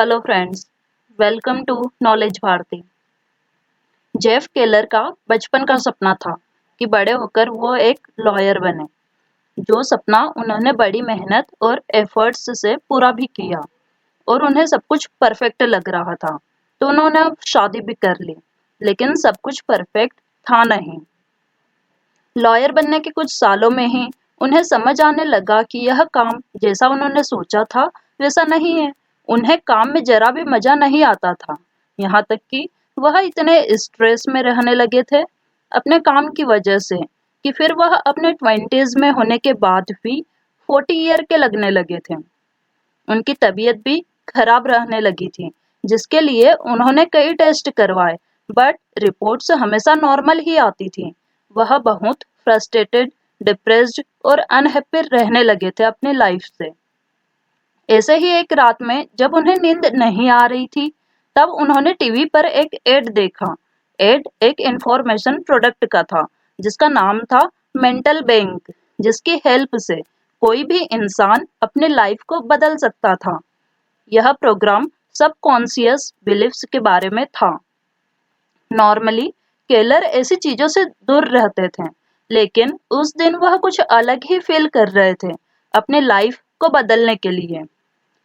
Hello friends, welcome to knowledge Bharti. Jeff Keller का बचपन का सपना था कि बड़े होकर वो एक लॉयर बने। जो सपना उन्होंने बड़ी मेहनत और एफर्ट्स से पूरा भी किया और उन्हें सब कुछ परफेक्ट लग रहा था। तो उन्होंने अब शादी भी कर ली, लेकिन सब कुछ परफेक्ट था नहीं। लॉयर बनने के कुछ सालों में ही उन्हें समझ आने लगा कि यह काम जैसा उन्होंने सोचा था वैसा नहीं है। उन्हें काम में जरा भी मजा नहीं आता था। यहाँ तक कि वह इतने स्ट्रेस में रहने लगे थे अपने काम की वजह से कि फिर वह अपने 20s में होने के बाद भी 40 ईयर के लगने लगे थे। उनकी तबीयत भी खराब रहने लगी थी, जिसके लिए उन्होंने कई टेस्ट करवाए, बट रिपोर्ट्स हमेशा नॉर्मल ही आती थी। वह बहुत फ्रस्ट्रेटेड, डिप्रेस्ड और अनहैप्पी रहने लगे थे अपनी लाइफ से। ऐसे ही एक रात में जब उन्हें नींद नहीं आ रही थी, तब उन्होंने टीवी पर एक एड देखा। एड एक इंफॉर्मेशन प्रोडक्ट का था जिसका नाम था मेंटल बैंक, जिसकी हेल्प से कोई भी इंसान अपने लाइफ को बदल सकता था। यह प्रोग्राम सबकॉन्शियस बिलीफ्स के बारे में था। नॉर्मली केलर ऐसी चीजों से दूर रहते थे, लेकिन उस दिन वह कुछ अलग ही फील कर रहे थे अपनी लाइफ को बदलने के लिए।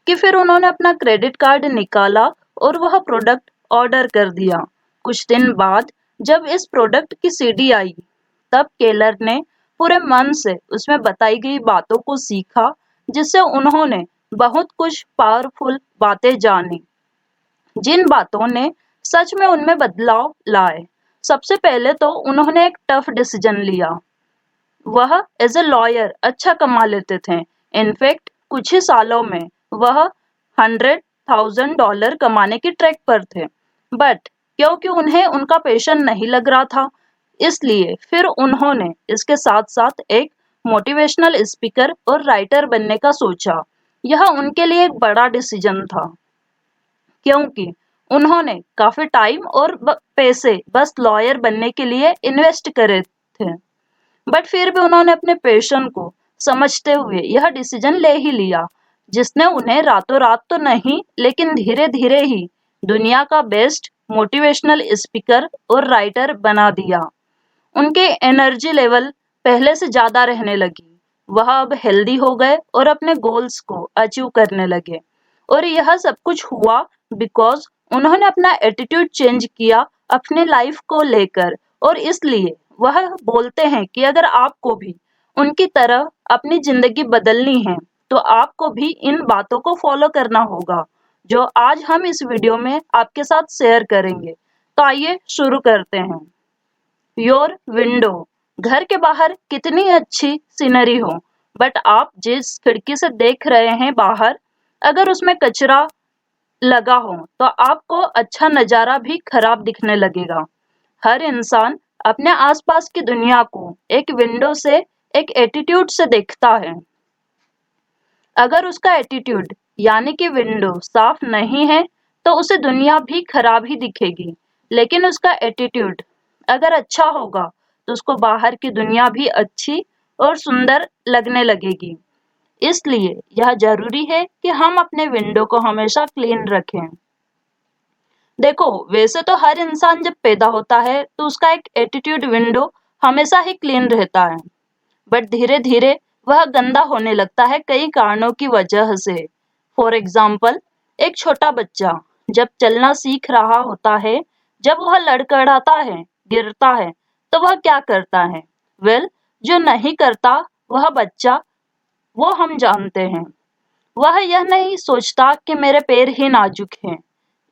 कि फिर उन्होंने अपना क्रेडिट कार्ड निकाला और वह प्रोडक्ट ऑर्डर कर दिया। कुछ दिन बाद जब इस प्रोडक्ट की सीडी आई, तब केलर ने पूरे मन से उसमें बताई गई बातों को सीखा, जिससे उन्होंने बहुत कुछ पावरफुल बातें जानी, जिन बातों ने सच में उनमें बदलाव लाए। सबसे पहले तो उन्होंने एक टफ डिसीजन लिया। वह एज ए लॉयर अच्छा कमा लेते थे। इनफैक्ट कुछ ही सालों में वह $100,000 कमाने की ट्रैक पर थे। बट क्योंकि उन्हें उनका पैशन नहीं लग रहा था, इसलिए फिर उन्होंने इसके साथ साथ एक मोटिवेशनल स्पीकर और राइटर बनने का सोचा। यह उनके लिए एक बड़ा डिसीजन था, क्योंकि उन्होंने काफी टाइम और पैसे बस लॉयर बनने के लिए इन्वेस्ट करे थे। बट फिर भी उन्होंने अपने पैशन को समझते हुए यह डिसीजन ले ही लिया, जिसने उन्हें रातों रात तो नहीं, लेकिन धीरे धीरे ही दुनिया का बेस्ट मोटिवेशनल स्पीकर और राइटर बना दिया। उनके एनर्जी लेवल पहले से ज्यादा रहने लगी। वह अब हेल्दी हो गए और अपने गोल्स को अचीव करने लगे। और यह सब कुछ हुआ बिकॉज उन्होंने अपना एटीट्यूड चेंज किया अपने लाइफ को लेकर। और इसलिए वह बोलते हैं कि अगर आपको भी उनकी तरह अपनी जिंदगी बदलनी है, तो आपको भी इन बातों को फॉलो करना होगा, जो आज हम इस वीडियो में आपके साथ शेयर करेंगे। तो आइए शुरू करते हैं। Your window. घर के बाहर कितनी अच्छी सीनरी हो, बट आप जिस खिड़की से देख रहे हैं बाहर, अगर उसमें कचरा लगा हो तो आपको अच्छा नजारा भी खराब दिखने लगेगा। हर इंसान अपने आसपास की दुनिया को एक विंडो से, एक एटीट्यूड से देखता है। अगर उसका एटीट्यूड यानी कि विंडो साफ नहीं है, तो उसे दुनिया भी खराब ही दिखेगी। लेकिन उसका एटीट्यूड अगर अच्छा होगा, तो उसको बाहर की दुनिया भी अच्छी और सुंदर लगने लगेगी। इसलिए यह जरूरी है कि हम अपने विंडो को हमेशा क्लीन रखें। देखो, वैसे तो हर इंसान जब पैदा होता है तो उसका एक एटीट्यूड विंडो हमेशा ही क्लीन रहता है, बट धीरे धीरे वह गंदा होने लगता है कई कारणों की वजह से। फॉर एग्जाम्पल, एक छोटा बच्चा जब चलना सीख रहा होता है, जब वह लड़खड़ाता है, गिरता है, तो वह क्या करता है? जो नहीं करता वह बच्चा, वो हम जानते हैं। वह यह नहीं सोचता कि मेरे पैर ही नाजुक हैं,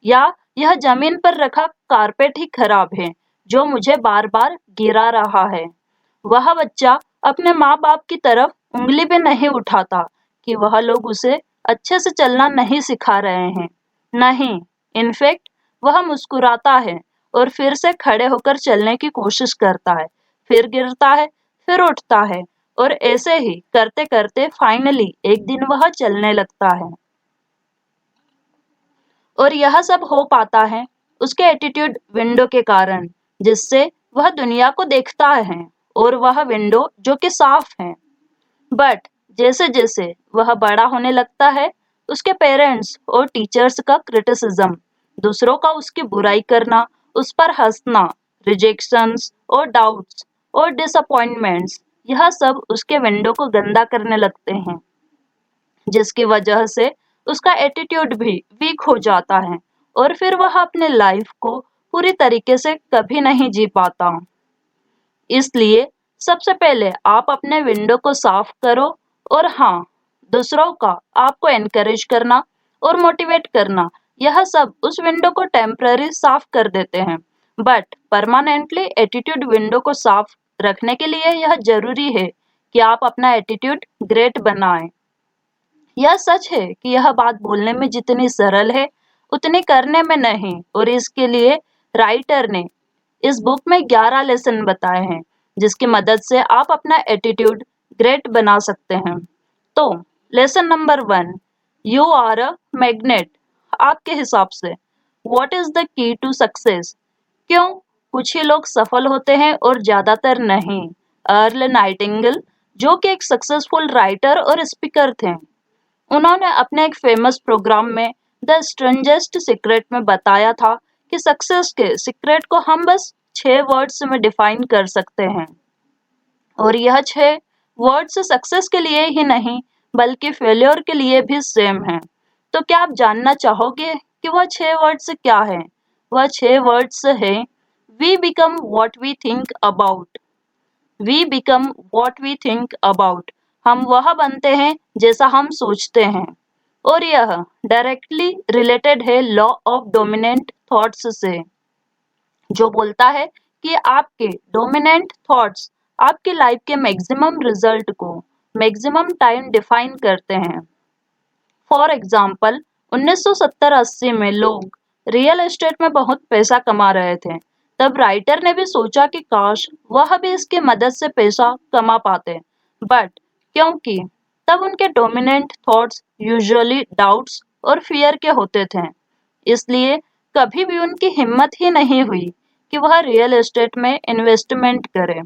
या यह जमीन पर रखा कारपेट ही खराब है जो मुझे बार बार गिरा रहा है। वह बच्चा अपने माँ बाप की तरफ उंगली पे नहीं उठाता कि वह लोग उसे अच्छे से चलना नहीं सिखा रहे हैं। नहीं, इनफैक्ट वह मुस्कुराता है और फिर से खड़े होकर चलने की कोशिश करता है, फिर गिरता है, फिर उठता है, और ऐसे ही करते करते फाइनली एक दिन वह चलने लगता है। और यह सब हो पाता है उसके एटीट्यूड विंडो के कारण, जिससे वह दुनिया को देखता है, और वह विंडो जो कि साफ है। बट जैसे जैसे वह बड़ा होने लगता है, उसके पेरेंट्स और टीचर्स का क्रिटिसिज्म, दूसरों का उसकी बुराई करना, उस पर हंसना, रिजेक्शंस और डाउट्स और डिसअपॉइंटमेंट्स, यह सब उसके विंडो को गंदा करने लगते हैं, जिसकी वजह से उसका एटीट्यूड भी वीक हो जाता है और फिर वह अपने लाइफ को पूरी तरीके से कभी नहीं जी पाता। इसलिए सबसे पहले आप अपने विंडो को साफ करो और हाँ, दूसरों का आपको एनकरेज करना और मोटिवेट करना, यह सब उस विंडो को टेम्पररी साफ कर देते हैं। बट परमानेंटली एटीट्यूड विंडो को साफ रखने के लिए यह जरूरी है कि आप अपना एटीट्यूड ग्रेट बनाएं। यह सच है कि यह बात बोलने में जितनी सरल है, उतनी करने में नहीं, और इसके लिए राइटर ने इस बुक में 11 लेसन बताए हैं, जिसकी मदद से आप अपना एटीट्यूड ग्रेट बना सकते हैं। तो lesson number 1, you are a magnet. आपके हिसाब से what is the key to success? क्यों कुछ ही लोग सफल होते हैं और ज्यादातर नहीं? अर्ल नाइटिंगेल, जो कि एक सक्सेसफुल राइटर और स्पीकर थे, उन्होंने अपने एक फेमस प्रोग्राम में द स्ट्रेंजेस्ट सीक्रेट में बताया था कि सक्सेस के सीक्रेट को हम बस 6 वर्ड्स में डिफाइन कर सकते हैं, और यह 6 वर्ड्स सक्सेस के लिए ही नहीं बल्कि फेल्योर के लिए भी सेम हैं। तो क्या आप जानना चाहोगे कि वह 6 वर्ड्स क्या हैं? वह 6 वर्ड्स हैं: we become what we think about. We become what we think about, हम वह बनते हैं जैसा हम सोचते हैं। और यह डायरेक्टली रिलेटेड है लॉ ऑफ डोमिनेंट थॉट्स से, जो बोलता है कि आपके डोमिनेंट थॉट्स आपकी लाइफ के मैक्सिमम रिजल्ट को मैक्सिमम टाइम डिफाइन करते हैं। फॉर एग्जाम्पल, 1970-80 में लोग रियल एस्टेट में बहुत पैसा कमा रहे थे। तब राइटर ने भी सोचा कि काश वह भी इसकी मदद से पैसा कमा पाते, बट क्योंकि तब उनके डोमिनेंट थॉट्स यूजुअली डाउट्स और फियर के होते थे, इसलिए कभी भी उनकी हिम्मत ही नहीं हुई कि वह रियल एस्टेट में इन्वेस्टमेंट करें।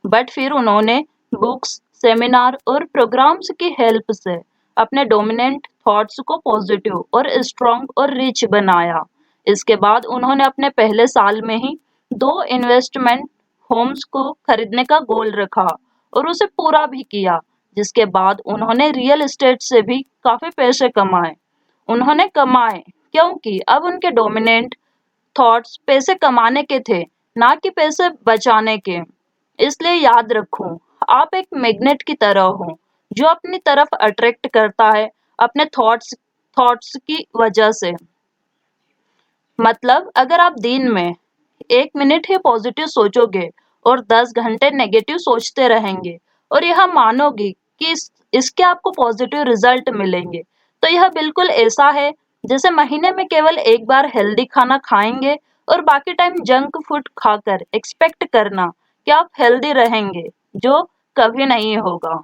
बट फिर उन्होंने बुक्स, सेमिनार और प्रोग्राम्स की हेल्प से अपने डोमिनेंट थॉट्स को पॉजिटिव और स्ट्रॉन्ग और रिच बनाया। इसके बाद उन्होंने अपने पहले साल में ही 2 इन्वेस्टमेंट होम्स को खरीदने का गोल रखा और उसे पूरा भी किया, जिसके बाद उन्होंने रियल एस्टेट से भी काफी पैसे कमाए। उन्होंने कमाए क्योंकि अब उनके डोमिनेंट थॉट्स पैसे कमाने के थे, ना कि पैसे बचाने के। इसलिए याद रखो, आप एक मैग्नेट की तरह हो, जो अपनी तरफ अट्रैक्ट करता है अपने थॉट्स थॉट्स की वजह से। मतलब अगर आप दिन में 1 मिनट ही पॉजिटिव सोचोगे और 10 घंटे नेगेटिव सोचते रहेंगे और यह मानोगे कि इसके आपको पॉजिटिव रिजल्ट मिलेंगे, तो यह बिल्कुल ऐसा है जैसे महीने में केवल एक बार हेल्दी खाना खाएंगे और बाकी टाइम जंक फूड खाकर एक्सपेक्ट करना कि आप हेल्दी रहेंगे, जो कभी नहीं होगा।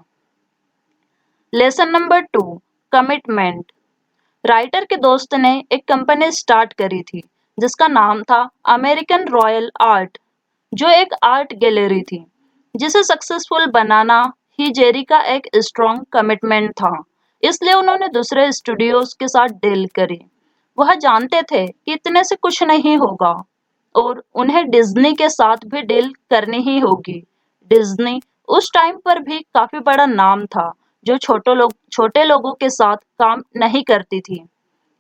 Lesson number 2, commitment. राइटर के दोस्त ने एक कंपनी स्टार्ट करी थी जिसका नाम था अमेरिकन रॉयल आर्ट, जो एक आर्ट गैलरी थी, जिसे सक्सेसफुल बनाना ही जेरी का एक स्ट्रॉन्ग कमिटमेंट था। इसलिए उन्होंने दूसरे स्टूडियोज के साथ डील करी। वह जानते थे कि इतने से कुछ नहीं होगा और उन्हें डिज्नी के साथ भी डील करनी ही होगी। डिज्नी उस टाइम पर भी काफी बड़ा नाम था, जो छोटे लोगों के साथ काम नहीं करती थी।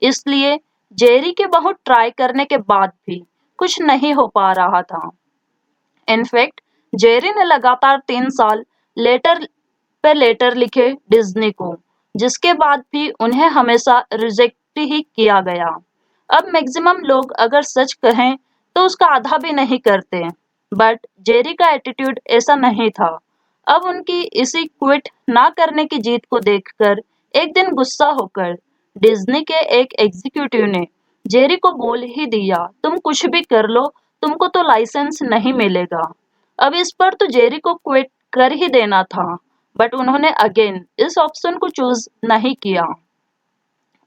इसलिए जेरी के बहुत ट्राई करने के बाद भी कुछ नहीं हो पा रहा था। इनफैक्ट जेरी ने लगातार 3 साल लेटर पे लेटर लिखे डिज्नी को, जिसके बाद भी उन्हें हमेशा रिजेक्ट ही किया गया। अब मैक्सिमम लोग अगर सच कहें तो उसका आधा भी नहीं करते, बट जेरी का एटीट्यूड ऐसा नहीं था। अब उनकी इसी क्विट ना करने की जीत को देखकर एक दिन गुस्सा होकर डिज्नी के एक एग्जीक्यूटिव ने जेरी को बोल ही दिया, तुम कुछ भी कर लो, तुमको तो लाइसेंस नहीं मिलेगा। अब इस पर तो जेरी को क्विट कर ही देना था, बट उन्होंने अगेन इस ऑप्शन को चूज नहीं किया।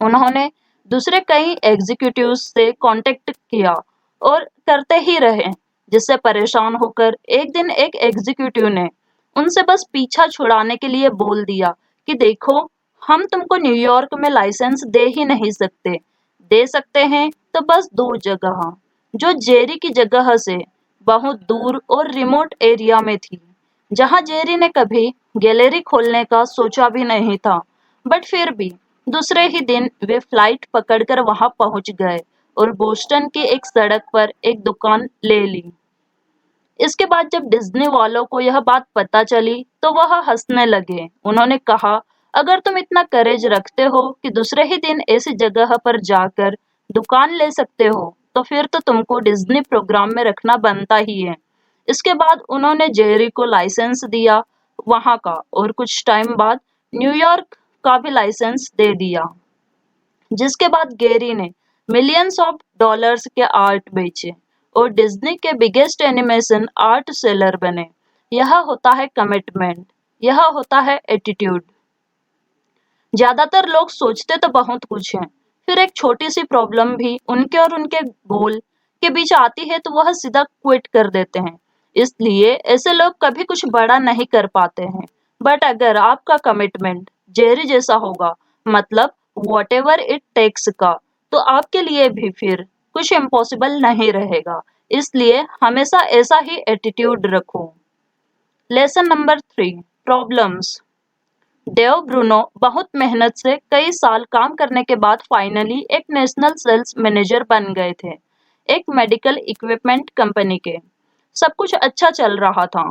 उन्होंने दूसरे कई एग्जीक्यूटिव्स से कांटेक्ट किया और करते ही रहे, जिससे परेशान होकर एक दिन एक एग्जीक्यूटिव ने उनसे बस पीछा छुड़ाने के लिए बोल दिया कि देखो, हम तुमको न्यूयॉर्क में लाइसेंस दे ही नहीं सकते। दे सकते हैं तो बस 2 जगह, जो जेरी की जगह से बहुत दूर और रिमोट एरिया में थी, जहां जेरी ने कभी गैलरी खोलने का सोचा भी नहीं था। बट फिर भी दूसरे ही दिन वे फ्लाइट पकड़कर वहां पहुंच गए और बोस्टन की एक सड़क पर एक दुकान ले ली। इसके बाद जब डिज्नी वालों को यह बात पता चली तो वह हंसने लगे। उन्होंने कहा, अगर तुम इतना करेज रखते हो कि दूसरे ही दिन ऐसी जगह पर जाकर दुकान ले सकते हो, तो फिर तो तुमको डिज्नी प्रोग्राम में रखना बनता ही है। इसके बाद उन्होंने जेरी को लाइसेंस दिया वहां का, और कुछ टाइम बाद न्यूयॉर्क का भी लाइसेंस दे दिया, जिसके बाद गेरी ने मिलियंस ऑफ डॉलर्स के आर्ट बेचे और डिज्नी के बिगेस्ट एनिमेशन आर्ट सेलर बने। यह होता है कमिटमेंट, यह होता है एटीट्यूड। ज्यादातर लोग सोचते तो बहुत कुछ है, फिर एक छोटी सी प्रॉब्लम भी उनके और उनके गोल के बीच आती है तो वह सीधा क्विट कर देते हैं। इसलिए ऐसे लोग कभी कुछ बड़ा नहीं कर पाते हैं। बट अगर आपका कमिटमेंट जेरी जैसा होगा, मतलब वॉटेवर इट टेक्स का, तो आपके लिए भी फिर कुछ इम्पॉसिबल नहीं रहेगा। इसलिए हमेशा ऐसा ही एटीट्यूड रखो। Lesson number 3, problems. Dave Bruno बहुत मेहनत से कई साल काम करने के बाद फाइनली एक नेशनल सेल्स मैनेजर बन गए थे, एक मेडिकल इक्विपमेंट कंपनी के। सब कुछ अच्छा चल रहा था,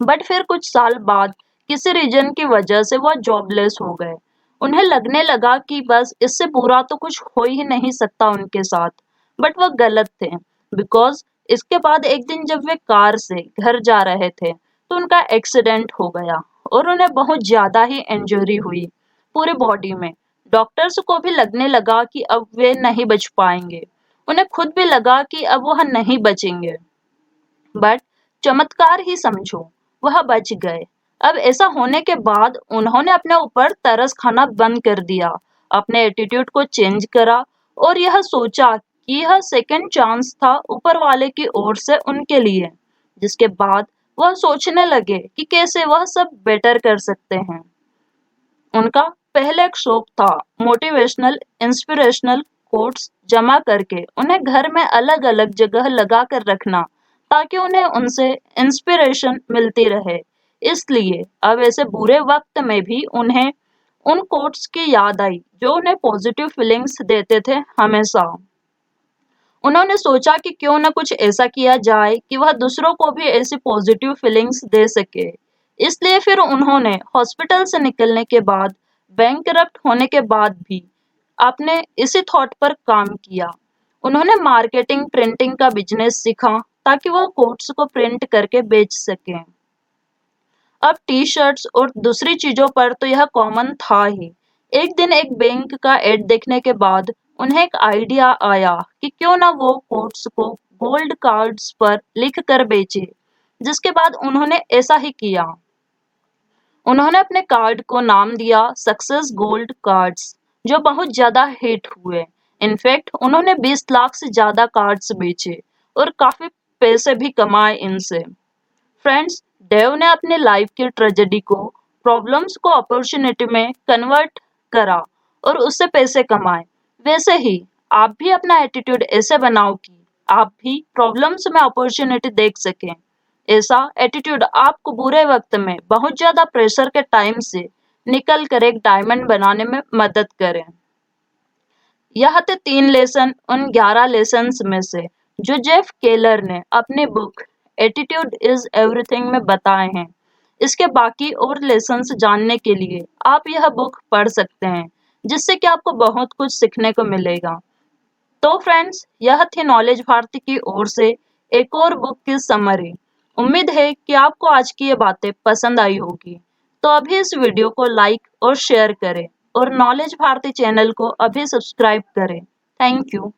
बट फिर कुछ साल बाद किसी रीजन की वजह से वह जॉबलेस हो गए। उन्हें लगने लगा कि बस इससे बुरा तो कुछ हो ही नहीं सकता उनके साथ। बट वह गलत थे, बिकॉज इसके बाद एक दिन जब वे कार से घर जा रहे थे तो उनका एक्सीडेंट हो गया और उन्हें बहुत ज्यादा ही इंजरी हुई पूरी बॉडी में। डॉक्टर्स को भी लगने लगा कि अब वे नहीं बच पाएंगे। उन्हें खुद भी लगा कि अब वह नहीं बचेंगे। बट चमत्कार ही समझो, वह बच गए। अब ऐसा होने के बाद उन्होंने अपने ऊपर तरस खाना बंद कर दिया, अपने एटीट्यूड को चेंज करा और यह सोचा कि यह सेकंड चांस था ऊपर वाले की ओर से उनके लिए। जिसके बाद वह सोचने लगे कि कैसे वह सब बेटर कर सकते हैं। उनका पहले एक शौक था मोटिवेशनल इंस्पिरेशनल कोट्स जमा करके उन्हें घर में अलग अलग जगह लगा कर रखना, ताकि उन्हें उनसे इंस्पिरेशन मिलती रहे। इसलिए अब ऐसे बुरे वक्त में भी उन्हें उन कोट्स की याद आई जो उन्हें पॉजिटिव फीलिंग्स देते थे हमेशा। उन्होंने सोचा कि क्यों न कुछ ऐसा किया जाए कि वह दूसरों को भी ऐसी पॉजिटिव फीलिंग्स दे सके। इसलिए फिर उन्होंने हॉस्पिटल से निकलने के बाद, बैंकरप्ट होने के बाद भी आपने इसी थॉट पर काम किया। उन्होंने मार्केटिंग प्रिंटिंग का बिजनेस सीखा ताकि वह कोट्स को प्रिंट करके बेच सकें। अब टी शर्ट्स और दूसरी चीजों पर तो यह कॉमन था ही। एक दिन एक बैंक का एड देखने के बाद उन्हें एक आइडिया आया कि क्यों ना वो कोट्स को गोल्ड कार्ड्स पर लिख कर बेचे। जिसके बाद उन्होंने ऐसा ही किया। उन्होंने अपने कार्ड को नाम दिया सक्सेस गोल्ड कार्ड्स, जो बहुत ज्यादा हिट हुए। इनफैक्ट उन्होंने 20 लाख से ज्यादा कार्ड्स बेचे और काफी पैसे भी कमाए इनसे। फ्रेंड्स, डेव ने अपने लाइफ की ट्रेजेडी को, प्रॉब्लम्स को अपॉर्चुनिटी में कन्वर्ट करा और उससे पैसे कमाए। वैसे ही आप भी अपना एटीट्यूड ऐसे बनाओ कि आप भी प्रॉब्लम्स में अपॉर्चुनिटी देख सकें। ऐसा एटीट्यूड आपको बुरे वक्त में बहुत ज्यादा प्रेशर के टाइम से निकल कर एक डायमंड बनाने में मदद करे। यह थे 3 लेसन उन 11 लेसन्स में से जो जेफ केलर ने अपनी बुक एटीट्यूड इज एवरीथिंग में बताए हैं। इसके बाकी और लेसन्स जानने के लिए आप यह बुक पढ़ सकते हैं, जिससे कि आपको बहुत कुछ सीखने को मिलेगा। तो फ्रेंड्स, यह थी नॉलेज भारती की ओर से एक और बुक की समरी। उम्मीद है कि आपको आज की ये बातें पसंद आई होगी। तो अभी इस वीडियो को लाइक और शेयर करें और नॉलेज भारती चैनल को अभी सब्सक्राइब करें। Thank you.